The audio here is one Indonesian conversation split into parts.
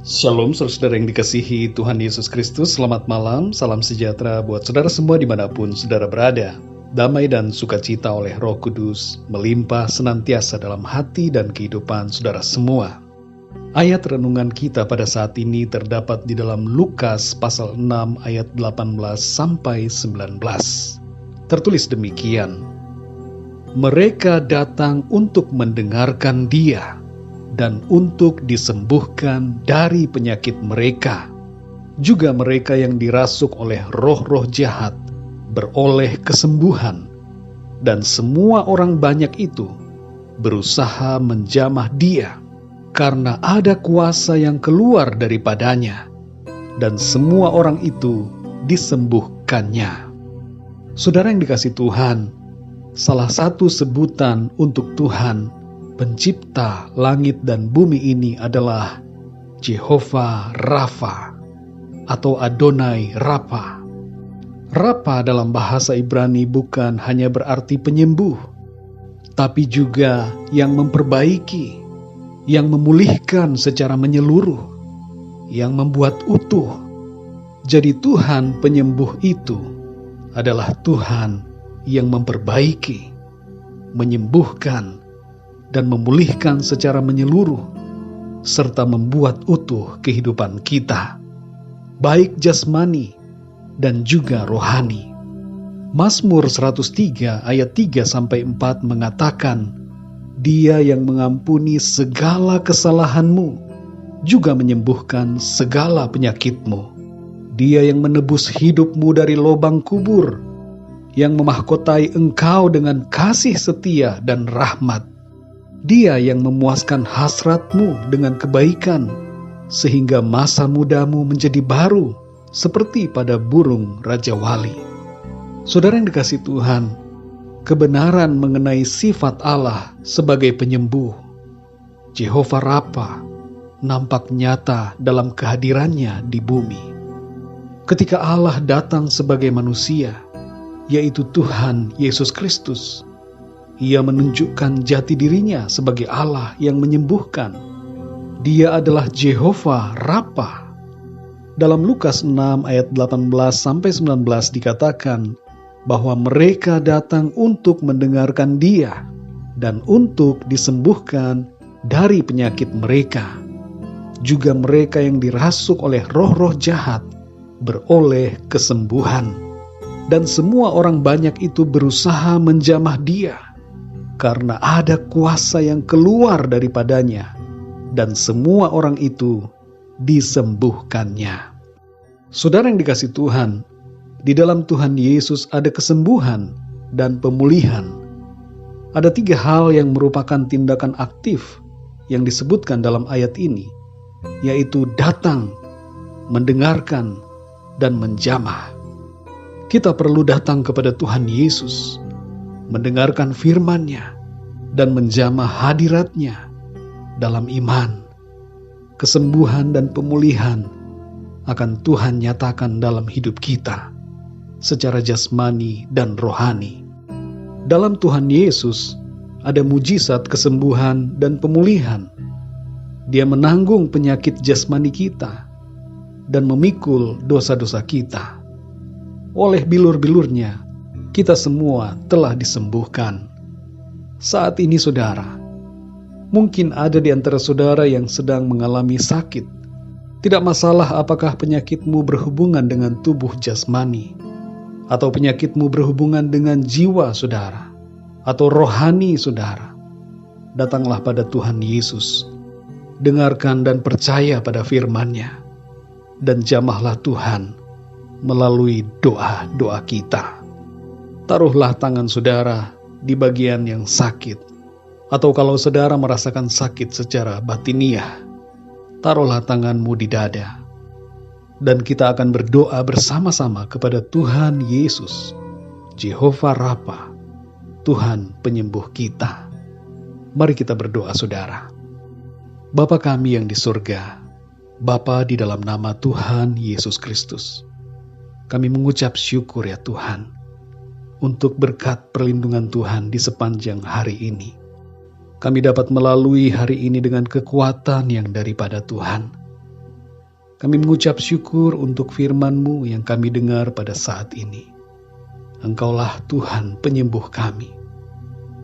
Shalom saudara yang dikasihi Tuhan Yesus Kristus. Selamat malam, salam sejahtera buat saudara semua dimanapun saudara berada. Damai dan sukacita oleh Roh Kudus melimpah senantiasa dalam hati dan kehidupan saudara semua. Ayat renungan kita pada saat ini terdapat di dalam Lukas pasal 6 ayat 18 sampai 19. Tertulis demikian: Mereka datang untuk mendengarkan Dia dan untuk disembuhkan dari penyakit mereka. Juga mereka yang dirasuk oleh roh-roh jahat beroleh kesembuhan, dan semua orang banyak itu berusaha menjamah Dia, karena ada kuasa yang keluar daripadanya, dan semua orang itu disembuhkannya. Saudara yang dikasihi Tuhan, salah satu sebutan untuk Tuhan Pencipta langit dan bumi ini adalah Jehovah Rafa atau Adonai Rapa. Rapa dalam bahasa Ibrani bukan hanya berarti penyembuh, tapi juga yang memperbaiki, yang memulihkan secara menyeluruh, yang membuat utuh. Jadi Tuhan penyembuh itu adalah Tuhan yang memperbaiki, menyembuhkan, dan memulihkan secara menyeluruh, serta membuat utuh kehidupan kita, baik jasmani dan juga rohani. Mazmur 103 ayat 3-4 mengatakan, Dia yang mengampuni segala kesalahanmu, juga menyembuhkan segala penyakitmu. Dia yang menebus hidupmu dari lubang kubur, yang memahkotai engkau dengan kasih setia dan rahmat. Dia yang memuaskan hasratmu dengan kebaikan, sehingga masa mudamu menjadi baru, seperti pada burung Raja Wali. Saudara yang dikasihi Tuhan, kebenaran mengenai sifat Allah sebagai penyembuh, Jehovah Rapa, nampak nyata dalam kehadirannya di bumi. Ketika Allah datang sebagai manusia, yaitu Tuhan Yesus Kristus, Ia menunjukkan jati dirinya sebagai Allah yang menyembuhkan. Dia adalah Jehovah Rapa. Dalam Lukas 6 ayat 18-19 dikatakan bahwa mereka datang untuk mendengarkan Dia dan untuk disembuhkan dari penyakit mereka. Juga mereka yang dirasuk oleh roh-roh jahat beroleh kesembuhan. Dan semua orang banyak itu berusaha menjamah Dia, karena ada kuasa yang keluar daripadanya, dan semua orang itu disembuhkannya. Saudara yang dikasihi Tuhan, di dalam Tuhan Yesus ada kesembuhan dan pemulihan. Ada 3 hal yang merupakan tindakan aktif yang disebutkan dalam ayat ini, yaitu datang, mendengarkan, dan menjamah. Kita perlu datang kepada Tuhan Yesus, mendengarkan firman-Nya, dan menjamah hadirat-Nya dalam iman. Kesembuhan dan pemulihan akan Tuhan nyatakan dalam hidup kita, secara jasmani dan rohani. Dalam Tuhan Yesus ada mujizat kesembuhan dan pemulihan. Dia menanggung penyakit jasmani kita dan memikul dosa-dosa kita. Oleh bilur-bilurnya, kita semua telah disembuhkan. Saat ini saudara, mungkin ada di antara saudara yang sedang mengalami sakit. Tidak masalah apakah penyakitmu berhubungan dengan tubuh jasmani, atau penyakitmu berhubungan dengan jiwa saudara, atau rohani saudara. Datanglah pada Tuhan Yesus, dengarkan dan percaya pada firman-Nya, dan jamahlah Tuhan melalui doa-doa kita. Taruhlah tangan saudara di bagian yang sakit, atau kalau saudara merasakan sakit secara batiniah, taruhlah tanganmu di dada, dan kita akan berdoa bersama-sama kepada Tuhan Yesus, Jehovah Rapa, Tuhan penyembuh kita. Mari kita berdoa saudara. Bapa kami yang di surga, Bapa di dalam nama Tuhan Yesus Kristus, kami mengucap syukur ya Tuhan, untuk berkat perlindungan Tuhan di sepanjang hari ini. Kami dapat melalui hari ini dengan kekuatan yang daripada Tuhan. Kami mengucap syukur untuk firman-Mu yang kami dengar pada saat ini. Engkaulah Tuhan penyembuh kami.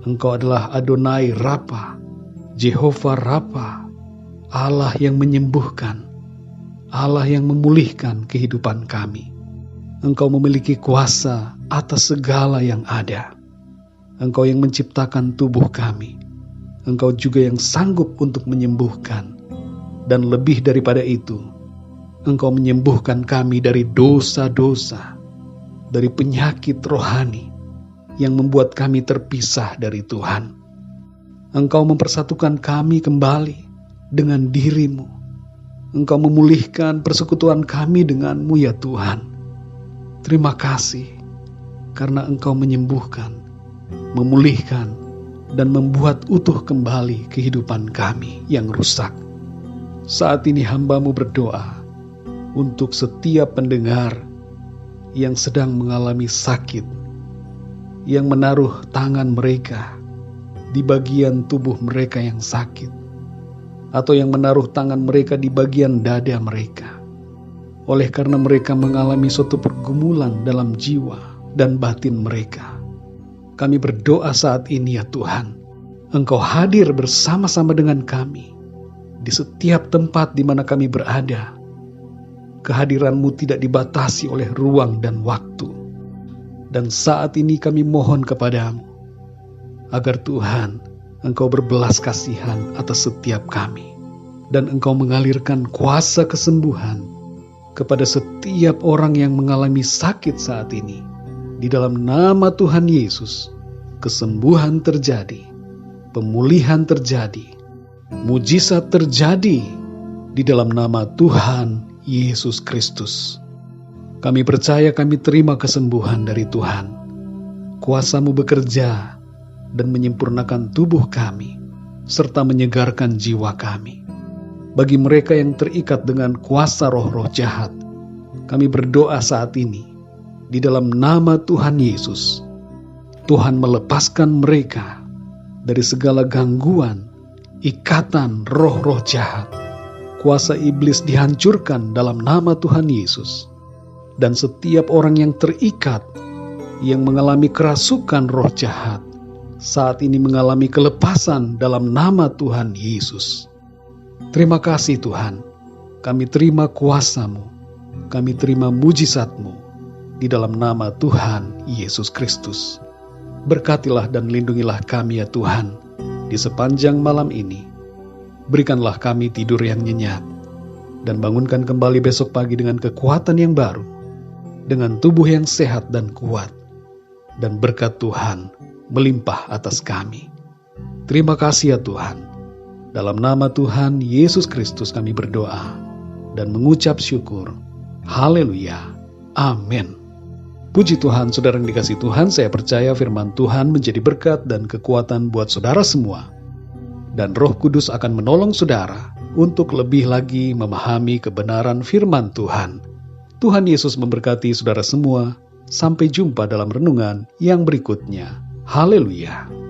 Engkau adalah Adonai Rapa, Jehovah Rapa, Allah yang menyembuhkan, Allah yang memulihkan kehidupan kami. Engkau memiliki kuasa atas segala yang ada. Engkau yang menciptakan tubuh kami. Engkau juga yang sanggup untuk menyembuhkan. Dan lebih daripada itu, Engkau menyembuhkan kami dari dosa-dosa, dari penyakit rohani yang membuat kami terpisah dari Tuhan. Engkau mempersatukan kami kembali dengan diri-Mu. Engkau memulihkan persekutuan kami dengan-Mu ya Tuhan. Terima kasih karena Engkau menyembuhkan, memulihkan, dan membuat utuh kembali kehidupan kami yang rusak. Saat ini hamba-Mu berdoa untuk setiap pendengar yang sedang mengalami sakit, yang menaruh tangan mereka di bagian tubuh mereka yang sakit, atau yang menaruh tangan mereka di bagian dada mereka, oleh karena mereka mengalami suatu pergumulan dalam jiwa dan batin mereka. Kami berdoa saat ini ya Tuhan, Engkau hadir bersama-sama dengan kami di setiap tempat di mana kami berada. Kehadiran-Mu tidak dibatasi oleh ruang dan waktu. Dan saat ini kami mohon kepadamu, agar Tuhan, Engkau berbelas kasihan atas setiap kami. Dan Engkau mengalirkan kuasa kesembuhan kepada setiap orang yang mengalami sakit saat ini. Di dalam nama Tuhan Yesus, kesembuhan terjadi, pemulihan terjadi, mujizat terjadi di dalam nama Tuhan Yesus Kristus. Kami percaya kami terima kesembuhan dari Tuhan. Kuasa-Mu bekerja dan menyempurnakan tubuh kami, serta menyegarkan jiwa kami. Bagi mereka yang terikat dengan kuasa roh-roh jahat, kami berdoa saat ini, di dalam nama Tuhan Yesus, Tuhan melepaskan mereka dari segala gangguan, ikatan roh-roh jahat. Kuasa iblis dihancurkan dalam nama Tuhan Yesus. Dan setiap orang yang terikat, yang mengalami kerasukan roh jahat, saat ini mengalami kelepasan dalam nama Tuhan Yesus. Terima kasih Tuhan, kami terima kuasa-Mu, kami terima mujizat-Mu, di dalam nama Tuhan Yesus Kristus. Berkatilah dan lindungilah kami ya Tuhan, di sepanjang malam ini. Berikanlah kami tidur yang nyenyak, dan bangunkan kembali besok pagi dengan kekuatan yang baru, dengan tubuh yang sehat dan kuat, dan berkat Tuhan melimpah atas kami. Terima kasih ya Tuhan. Dalam nama Tuhan Yesus Kristus kami berdoa dan mengucap syukur. Haleluya. Amin. Puji Tuhan, saudara yang dikasihi Tuhan, saya percaya firman Tuhan menjadi berkat dan kekuatan buat saudara semua. Dan Roh Kudus akan menolong saudara untuk lebih lagi memahami kebenaran firman Tuhan. Tuhan Yesus memberkati saudara semua. Sampai jumpa dalam renungan yang berikutnya. Haleluya.